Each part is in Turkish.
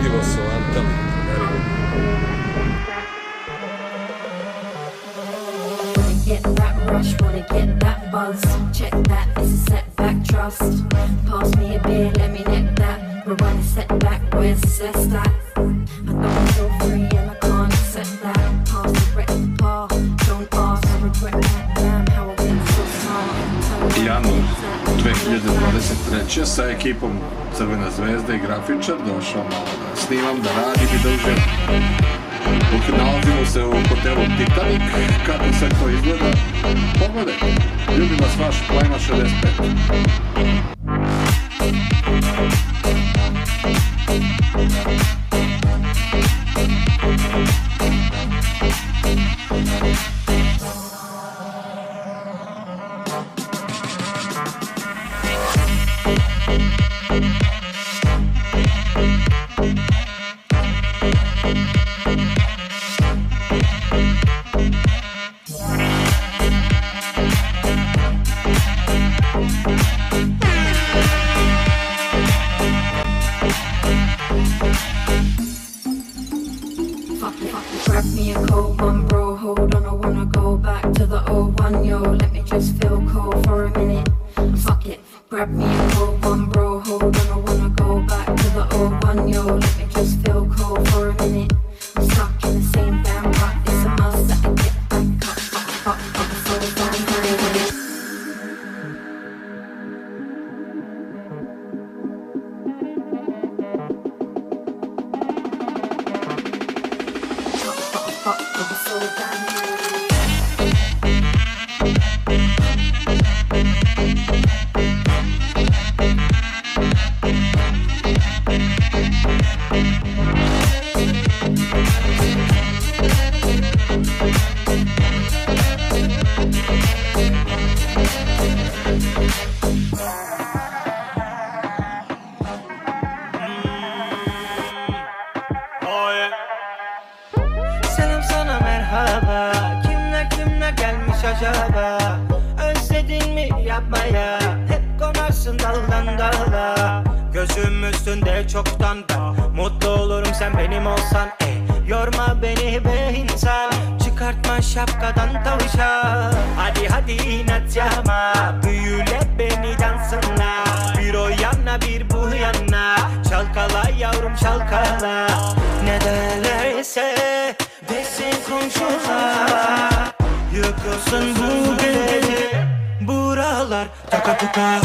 Predvidivo su Antali. Get that rush, wanna get that buzz. Check that, it's a setback, trust. Pass me a beer, let me neck that. Rewind a setback, where's the cess that? I don't feel free and I can't accept that. Pass the wreck the par, don't ask, I regret that. Damn, how I get so smart. Januar 2023. Sa ekipom Crvena zvezda i Grafičar došao malo da snimam, da radim i da uživam. Nalazimo se u hotelu Titanic. Kako sve to izgleda? Pogledajte. Ljubim vas vaš Plajma 65. Grab me a cold one, bro, hold on, I wanna go back to the old one, yo, let me just feel cold for a minute, fuck it. Grab me a cold one, bro, hold on, I wanna go back to the old one, yo, let me just feel cold for a minute. I'm stuck in the same damn rut, it's a must that I get back up, I'm so damn tired. Selam sana merhaba. Kimler gelmiş acaba? Özledin mi yapmaya? Hep konarsın daldan dala. Gözüm üstünde çoktan ben mutlu olurum sen benim olsan. Yorma beni be insan. Çıkartma şapkadan tavşa. Hadi inat yapma. Büyüle beni dansınla. Bir o yana bir bu yana. Çalkala yavrum çalkala. Ne derlerse desin komşular. Yıkılsın bu gece buralar taka tuka.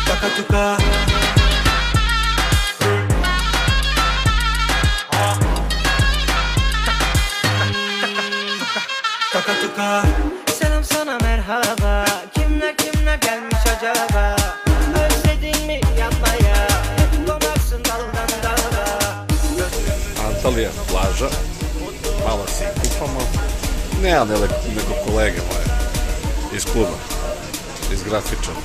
Taka tuka. Taka tuka. Selam sana merhaba. Kimler gelmiş acaba? Özledin mi yapmaya? Hep konarsın daldan dala. Antalija, plaža. Malo se kupamo. Nema neko kolege moje iz kluba, iz Grafičara.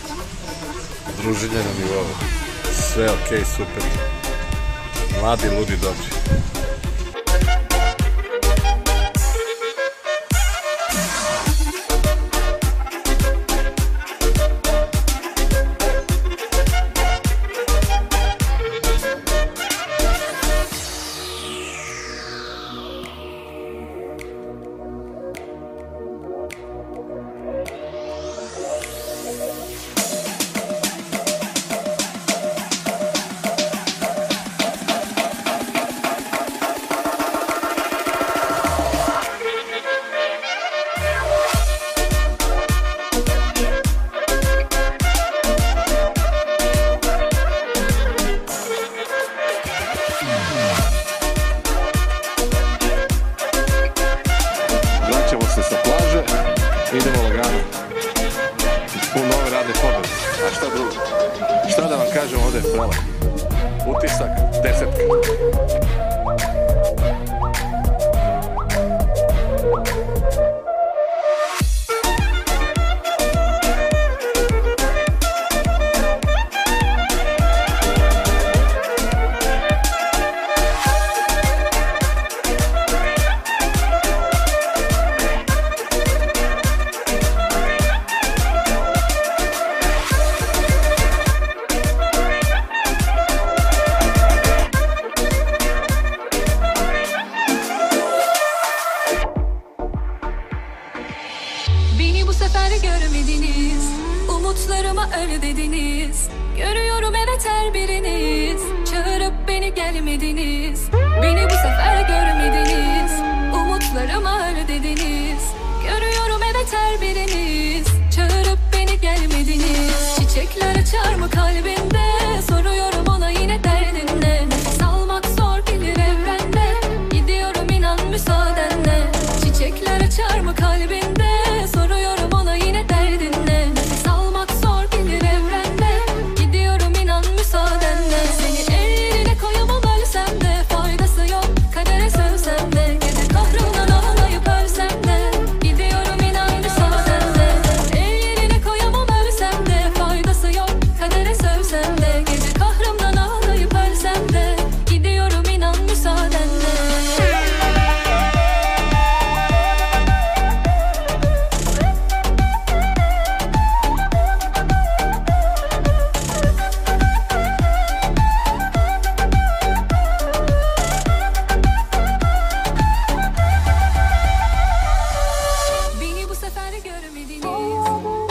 Druženje na nivou. Sve okej, super. Mladi, ludi, dobri. Idemo lagano u nove radne pobjede. A šta drugo? Šta da vam kažem, ovdje je prelep. Utisak 10. beni gelmediniz. Beni bu sefer görmediniz. Umutlarıma öl dediniz. Görüyorum evet her biriniz. Çağırıp beni gelmediniz. Çiçekler açar mı kalbinde? Soruyorum ona yine derdin ne? Nefes almak zor gelir evrende. Gidiyorum inan müsaadenle. Çiçekler açar mı kalbinde? Soruyorum ona yine derdin ne? Nefes almak zor gelir evrende. Gidiyorum inan müsaadenle. Seni ellerine koyamam ölsem de. Faydası yok kadere sövsem de. Gece kahrından ağlayıp ölsem de. Gidiyorum inan müsaadenle. Ellerine koyamam ölsem de. Faydası yok kadere sövsem de. Gece kahrımdan ağlayıp ölsem de. Gidiyorum inan müsaadenle. Beni bu sefer görmediniz.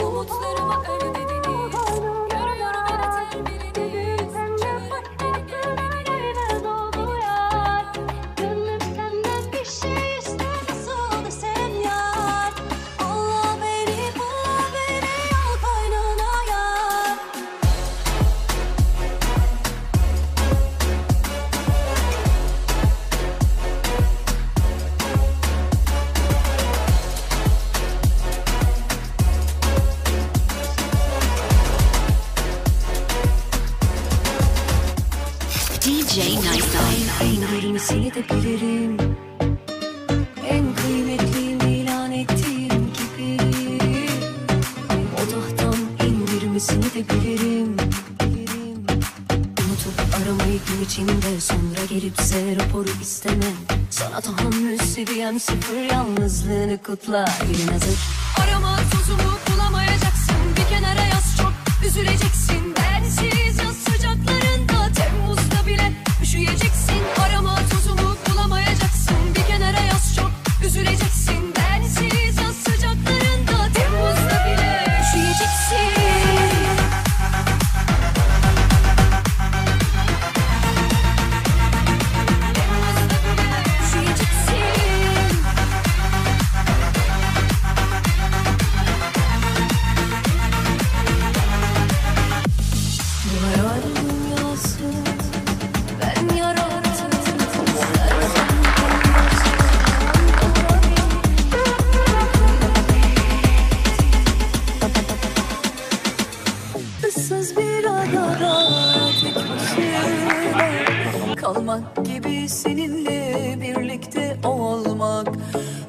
Umutlarıma öl dediniz. Görüyorum evet her biriniz. Çağırıp beni gelmediniz. Gönlüm senden bir şey ister, nasıl desem yar. Allah beni al kaynına yar. DJ Nice En gülmesini de bilirim. En kıymetliyim ilan ettiğim gibi. O tahttan indirmesini de bilirim. Unutup aramayı gün içinde, sonra gelipse raporu istemem. Sana tahammül seviyem sıfır, yalnızlığını kutla elin hazır. Arama tuzumu bulamayacaksın. Bir kenara yaz çok üzüleceksin. Bensiz yaz sıcaklarında Temmuz'da bile üşüyeceksin. Arama tuzumu bulamayacaksın. Bir kenara yaz çok üzüleceksin. Bensiz yaz sıcaklarında Temmuz'da bile üşüyeceksin. Bu hayal dünyası ben yarattım. Issız bir adada tek başına kalmak gibi, seninle birlikte olmak.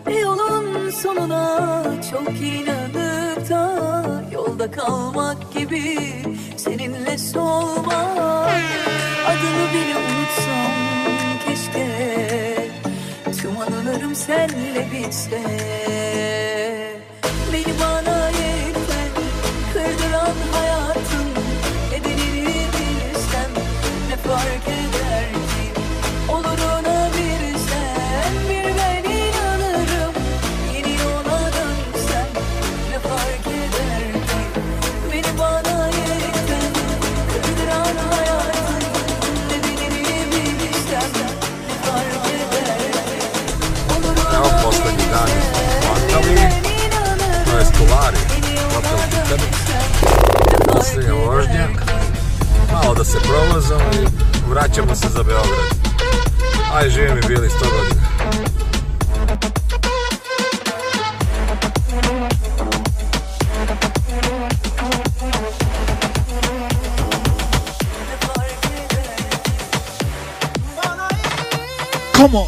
Bir yolun sonuna çok inanıp da yolda kalmak gibi, seninle solmak. Adını bile unutsam keşke, tüm anılarım senle bitse. Beni bana yeter kırdıran hayatın nedenini bilsem, ne fark eder ki olur ona bir sen. Bir ben inanırım yeni yola dönsem, ne fark eder ki beni bana yeter kırdıran hayatın nedenini bilsem, ne fark eder ki olur Evo ona poslednji bir dani sen. Antali, to je Stolari, hotel Titanic, posljednja vožnja, malo da se provozamo i vraćamo se za Beograd. Aj, živi mi bili 100 godina. Come on.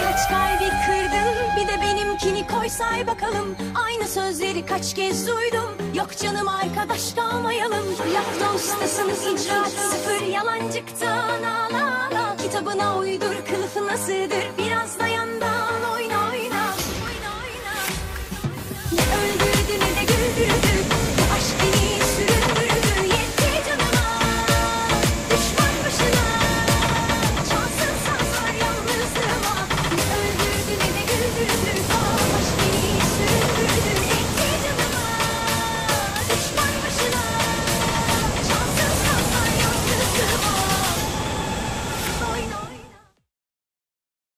Kaç kalbi kırdın, bir de benimkini koy say bakalım. Aynı sözleri kaç kez duydum. Yok canım arkadaş kalmayalım. Laf dostasınız, icraat sıfır, yalancıktan ağla ağla. Kitabına uydur, kılıfına sığdır, biraz da